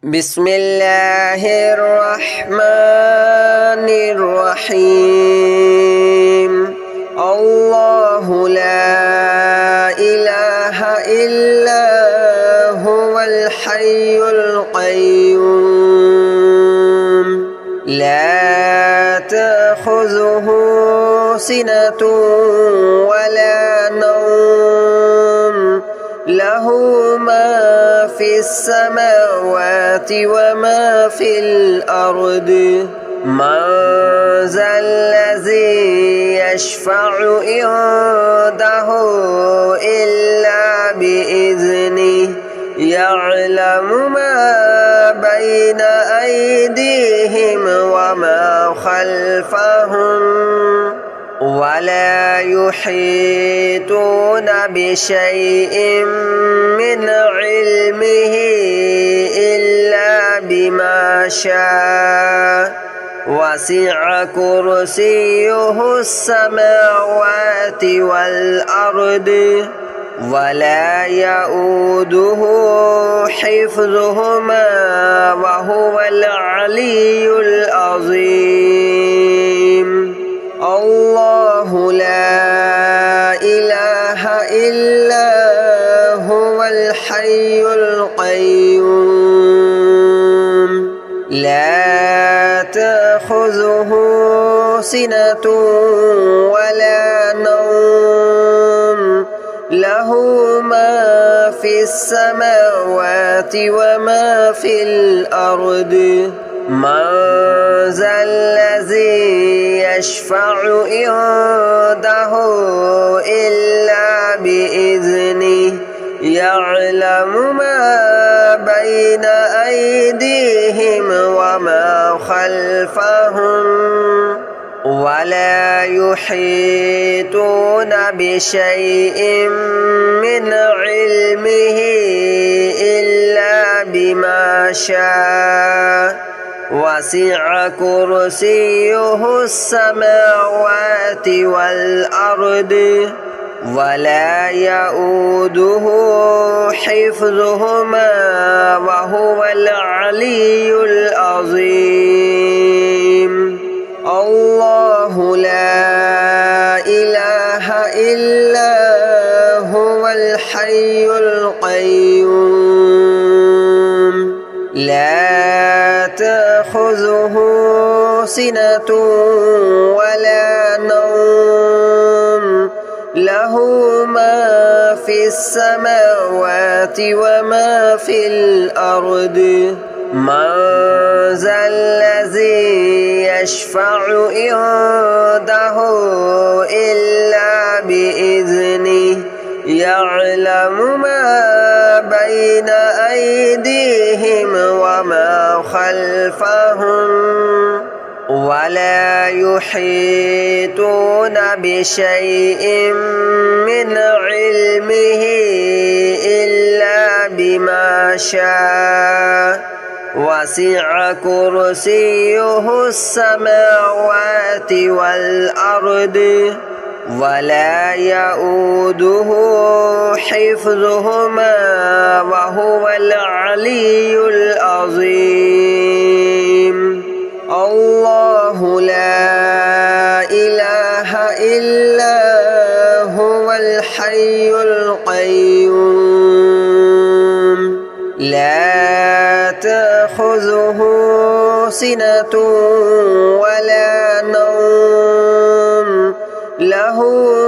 بسم الله الرحمن الرحيم الله لا إله إلا هو الحي القيوم لا تأخذه سنة ولا نوم له ما في السماوات وما في الأرض من ذا الذي يشفع عنده إلا بإذنه يعلم ما بين أيديهم وما خلفهم ولا يحيطون بشيء من علمه إلا بما شاء وسع كرسيه السماوات والأرض ولا يؤوده حفظهما وهو العلي العظيم الله لا إله إلا هو الحي القيوم لا تأخذه سنة ولا نوم له ما في السماوات وما في الأرض من ذا الذي يشفع عنده إلا بإذنه يعلم ما بين أيديهم وما خلفهم ولا يحيطون بشيء من علمه إلا بما شاء وسع كرسيه السماوات والأرض ولا يؤوده حفظهما وهو العلي العظيم الله لا إله إلا هو الحي القيوم لا تأخذه سنة ولا نوم له ما في السماوات وما في الأرض من ذا الذي يشفع عنده إلا بإذنه يعلم ما بين أيديهم وما خلفهم ولا يحيطون بشيء من علمه إلا بما شاء وسع كرسيه السماوات والأرض ولا يؤوده حفظهما وهو العلي العظيم الله لا إله إلا هو الحي القيوم لا تأخذه سنة ولا نوم له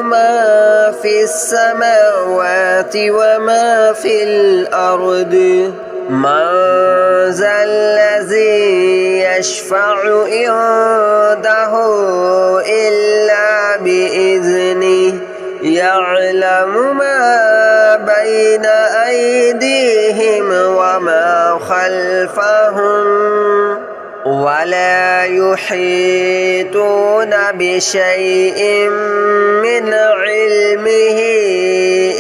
ما في السماوات وما في الأرض من ذا الذي يشفع عنده إلا بإذنه يعلم ما بين أيديهم وما خلفهم ولا يحيطون بشيء من علمه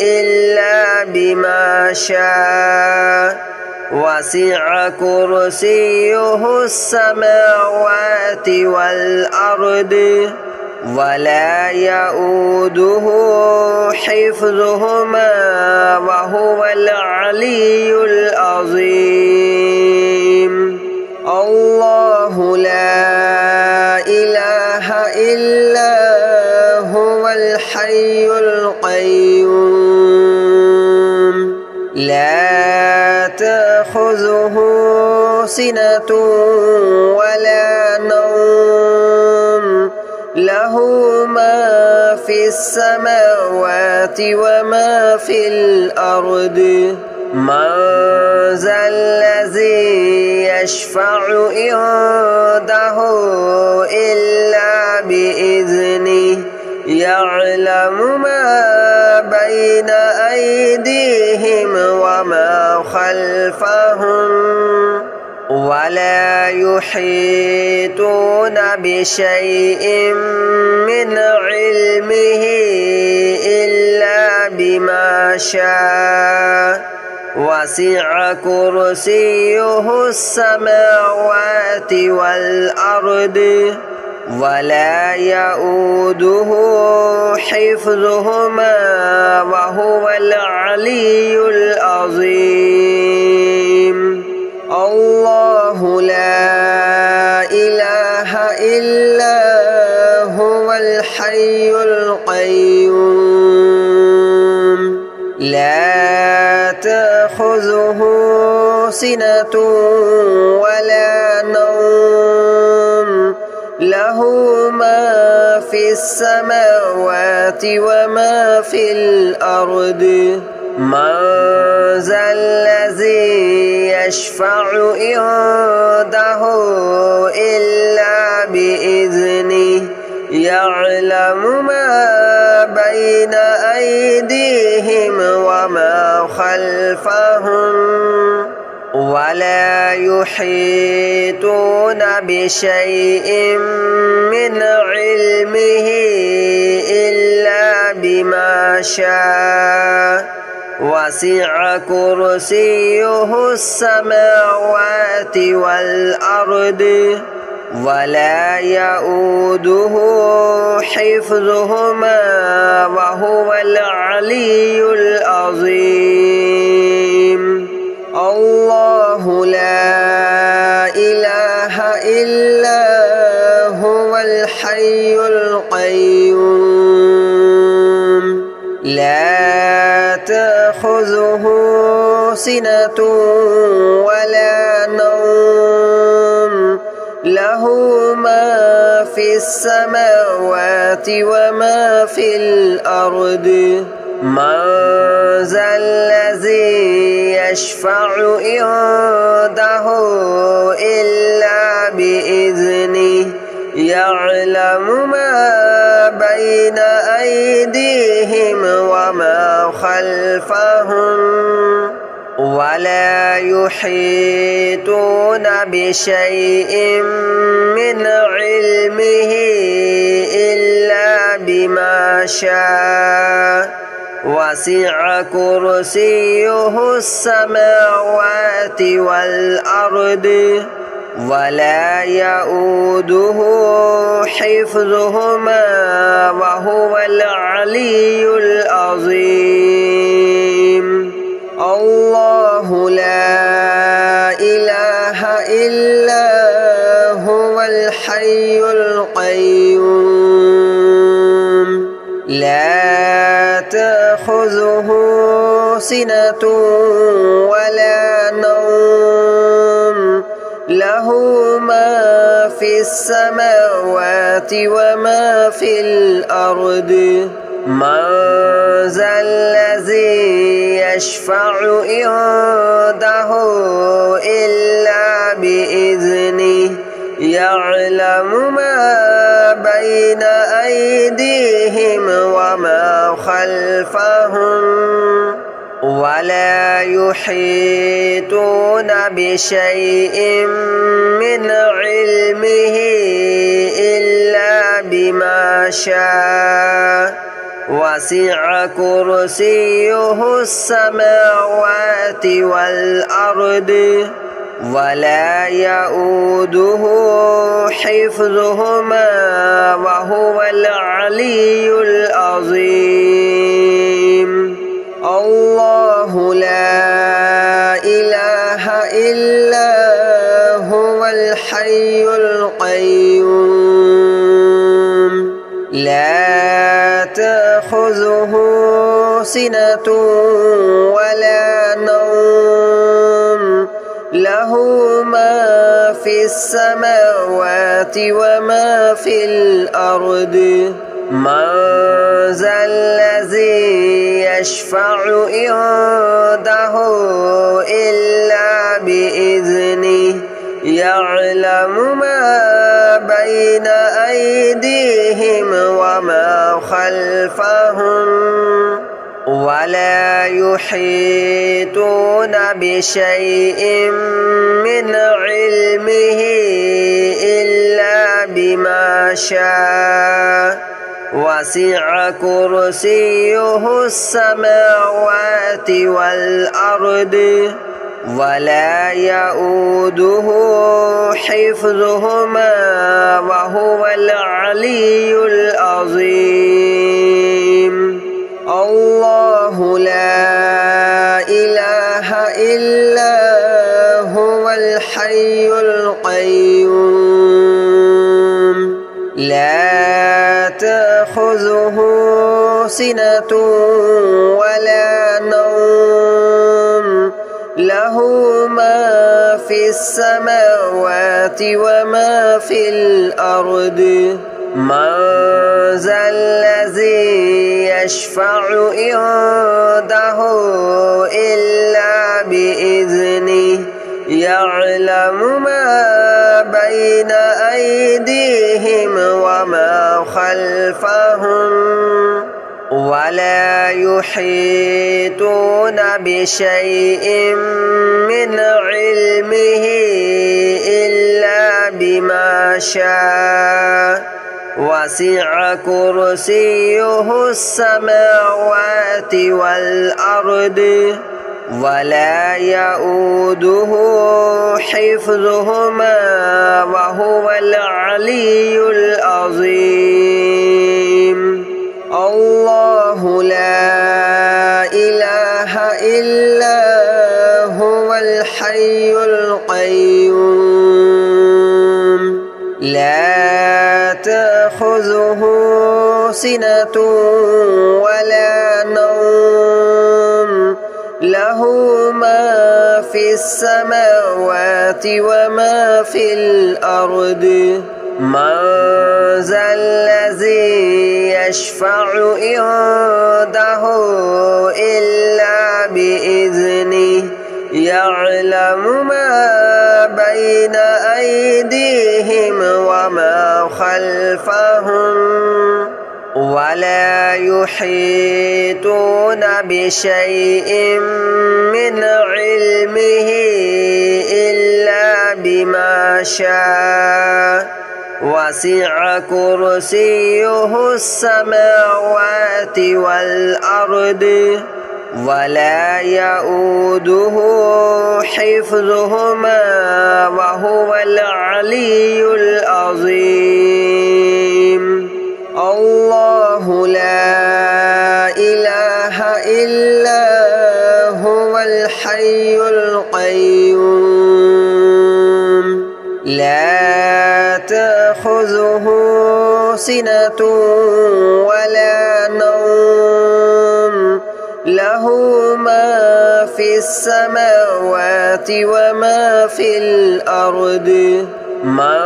إلا بما شاء وسع كرسيه السماوات والأرض ولا يؤوده حفظهما وهو العلي العظيم. تأخذه سنة ولا نوم له ما في السماوات وما في الأرض من ذا الذي يشفع عنده إلا بإذنه يعلم ما بين أيديهم وما خلفهم ولا يحيطون بشيء من علمه إلا بما شاء وسع كرسيه السماوات والأرض ولا يؤوده حفظهما وهو العلي العظيم الله لا إله إلا هو الحي القيوم لا تأخذه سنة ولا نوم له ما في السماوات وما في الأرض من ذا الذي يشفع عنده إلا بإذنه يعلم ما بين أيديهم وما خلفهم ولا يحيطون بشيء من علمه إلا بما شاء وسع كرسيه السماوات والأرض ولا يؤوده حفظهما وهو العلي العظيم الله لا إله إلا هو الحي القيوم لا تأخذه سنة ولا نوم له ما في السماوات وما في الأرض من ذا الذي يشفع عنده إلا بإذنه يعلم ما بين أيديهم وما خلفهم ولا يحيطون بشيء من علمه إلا بما شاء وسع كرسيه السماوات والأرض ولا يؤوده حفظهما وهو العلي العظيم الله لا إله إلا هو الحي القيوم لا تأخذه سنة ولا نوم له ما في السماوات وما في الأرض من ذا الذي يشفع عنده إلا بإذنه يعلم ما بين أيديهم وما خلفهم ولا يحيطون بشيء من علمه إلا بما شاء وسع كرسيه السماوات والأرض ولا يؤوده حفظهما وهو العلي العظيم الله لا إله إلا هو الحي القيوم لا تأخذه سنة ولا نوم له له ما في السماوات وما في الأرض من ذا الذي يشفع عنده إلا بإذنه يعلم ما بين أيديهم وما خلفهم ولا يحيطون بشيء من علمه إلا بما شاء وسع كرسيه السماوات والأرض ولا يؤوده حفظهما وهو العلي العظيم الله لا إله إلا هو الحي القيوم لا تأخذه سنة ولا نوم له ما في السماوات وما في الأرض من ذا الذي يشفع عنده إلا بإذنه يعلم ما بين أيديهم وما خلفهم ولا يحيطون بشيء من علمه إلا بما شاء وسع كرسيه السماوات والأرض ولا يؤوده حفظهما وهو العلي العظيم الله لا إله إلا هو الحي القيوم لا تأخذه سنة ولا نوم له ما في السماوات وما في الأرض من ذا الذي يشفع عنده إلا بإذنه يعلم ما بين أيديهم وما خلفهم ولا يحيطون بشيء من علمه إلا بما شاء وسع كرسيه السماوات والأرض ولا يؤوده حفظهما وهو العلي العظيم الله لا إله إلا هو الحي القيوم لا تأخذه سنة ولا نوم له ما في السماوات وما في الأرض من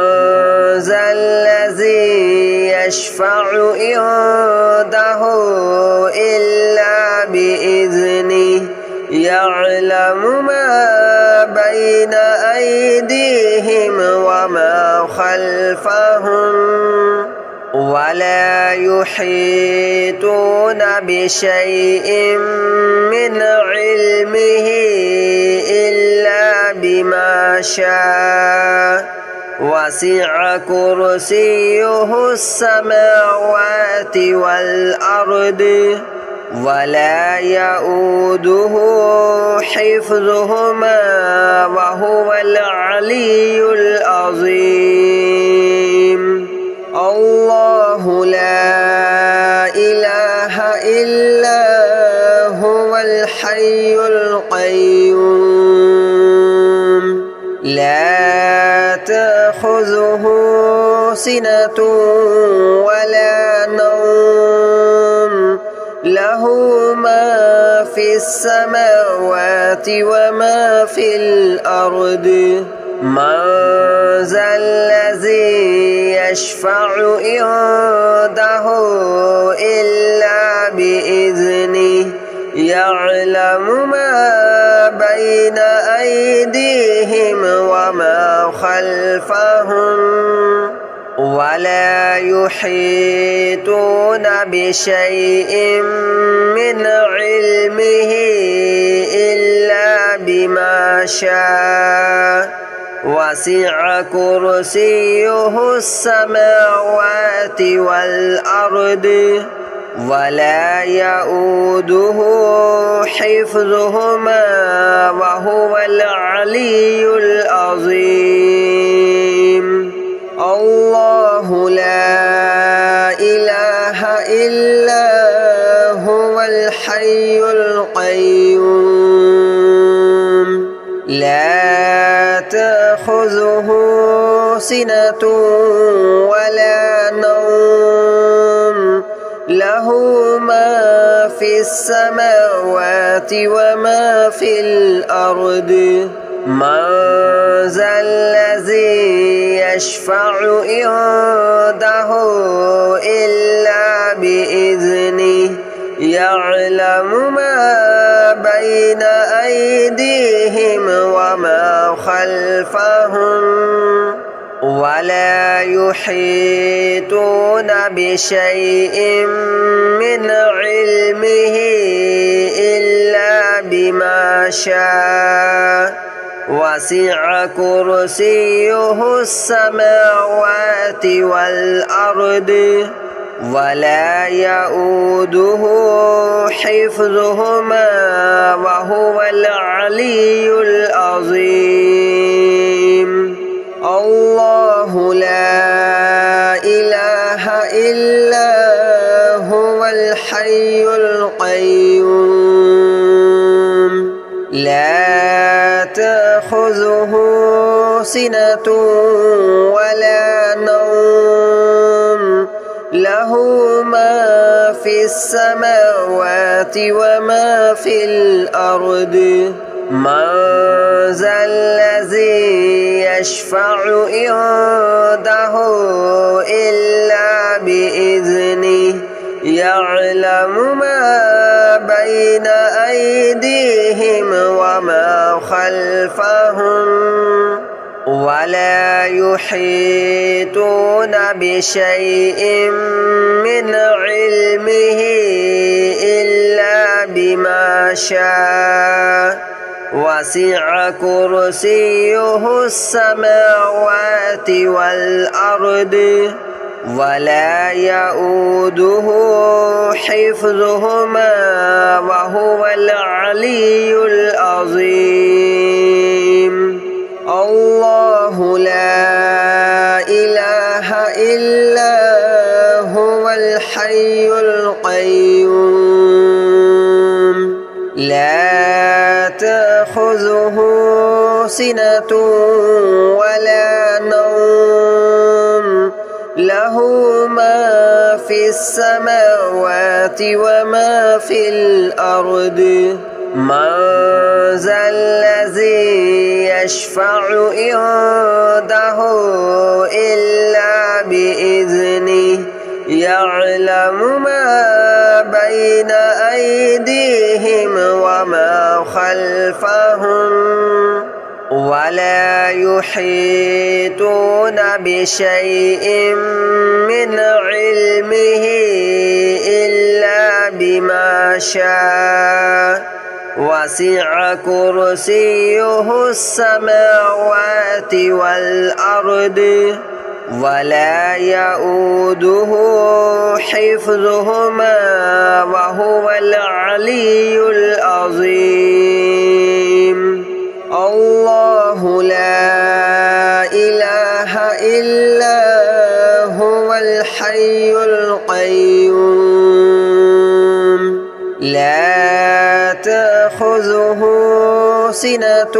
ذا الذي يشفع عنده إلا بإذنه يعلم ما بين أيديهم وما خلفهم ولا يحيطون بشيء من علمه إلا بما شاء وسع كرسيه السماوات والأرض ولا يؤوده حفظهما وهو العلي العظيم الله لا إله إلا هو الحي القيوم لا تأخذه سنة ولا نوم له له ما في السماوات وما في الأرض من ذا الذي يشفع عنده إلا بإذنه يعلم ما بين أيديهم وما خلفهم ولا يحيطون بشيء من علمه إلا بما شاء وسع كرسيه السماوات والأرض ولا يؤوده حفظهما وهو العلي العظيم الله لا إله إلا هو الحي القيوم لا تأخذه سنة ولا نوم له ما في السماوات وما في الأرض من ذا الذي يشفع عنده إلا بإذنه يعلم ما بين أيديهم وما خلفهم ولا يحيطون بشيء من علمه إلا بما شاء وسع كرسيه السماوات والأرض ولا يؤوده حفظهما وهو العلي العظيم الله لا إله إلا هو الحي القيوم لا تأخذه سنة ولا نوم له ما في السماوات وما في الأرض من ذا الذي يشفع عنده إلا بإذنه يعلم ما بين أيديهم وما خلفهم ولا يحيطون بشيء من علمه إلا بما شاء وسع كرسيه السماوات والأرض ولا يؤوده حفظهما وهو العلي العظيم الله لا إله إلا هو الحي القيوم لا تأخذه سنة ولا نوم له ما في السماوات وما في الأرض من ذا الذي يشفع عنده إلا بإذنه يعلم ما بين أيديهم وما خلفهم ولا يحيطون بشيء من علمه إلا بما شاء وسع كرسيه السماوات والأرض ولا يؤوده حفظهما وهو العلي العظيم الله لا إله إلا هو الحي القيوم لا تأخذه سنة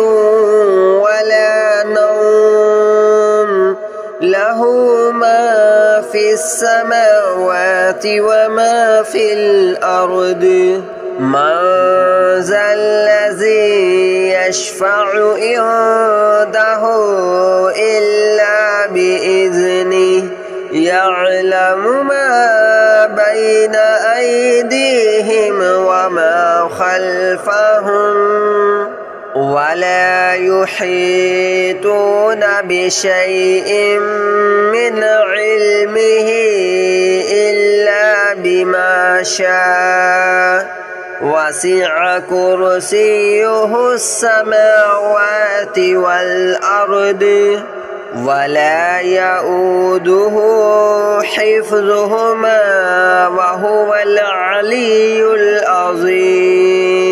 ولا نوم له ما في السماوات وما في الأرض من ذا الذي يشفع عنده إلا بإذنه يعلم ما بين أيديهم وما خلفهم ولا يحيطون بشيء من علمه إلا بما شاء وسع كرسيه السماوات والأرض ولا يؤوده حفظهما وهو العلي العظيم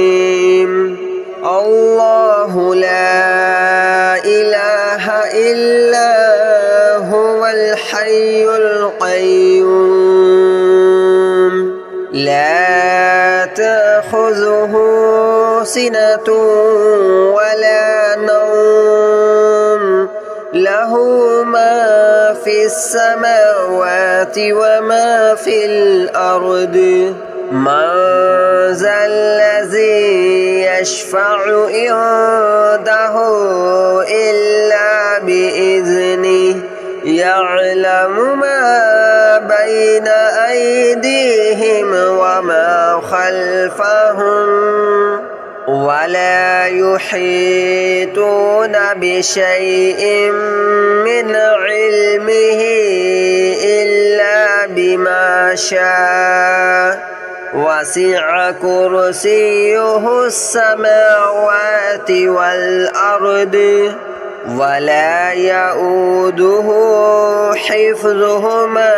الله لا إله إلا هو الحي القيوم لا تأخذه سنة ولا نوم له ما في السماوات وما في الأرض من ذا الذي يشفع عنده إلا بإذنه يعلم ما بين أيديهم وما خلفهم ولا يحيطون بشيء من علمه إلا بما شاء وسع كرسيه السماوات والأرض ولا يؤوده حفظهما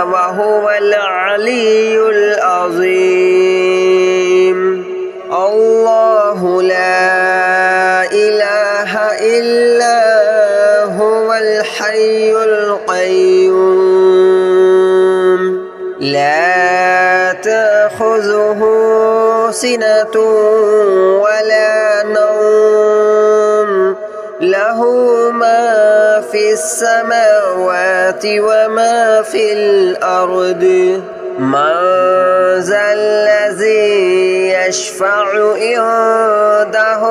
وهو العلي العظيم الله لا إله إلا هو الحي القيوم لا تأخذه سنة ولا نوم له ما في السماوات وما في الأرض من ذا الذي يشفع عنده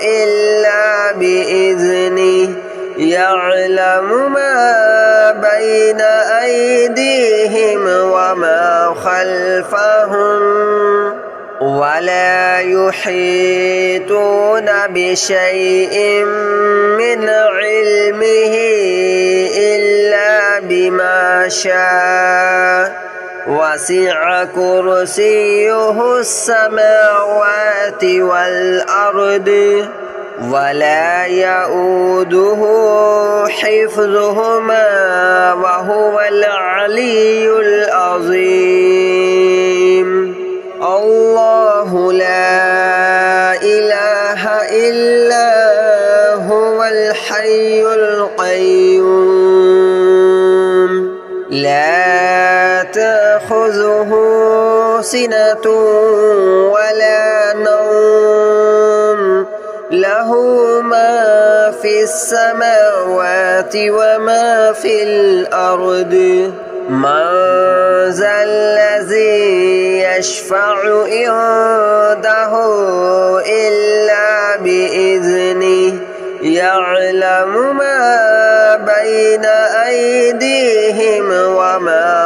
إلا بإذنه يعلم ما بين أيديهم وما خلفهم ولا يحيطون بشيء من علمه إلا بما شاء وسع كرسيه السماوات والأرض ولا يؤوده حفظهما وهو العلي العظيم الله لا إله إلا هو الحي القيوم لا تأخذه سنة ولا نوم له ما في السماوات وما في الأرض من ذا الذي يشفع عنده إلا بإذنه يعلم ما بين أيديهم وما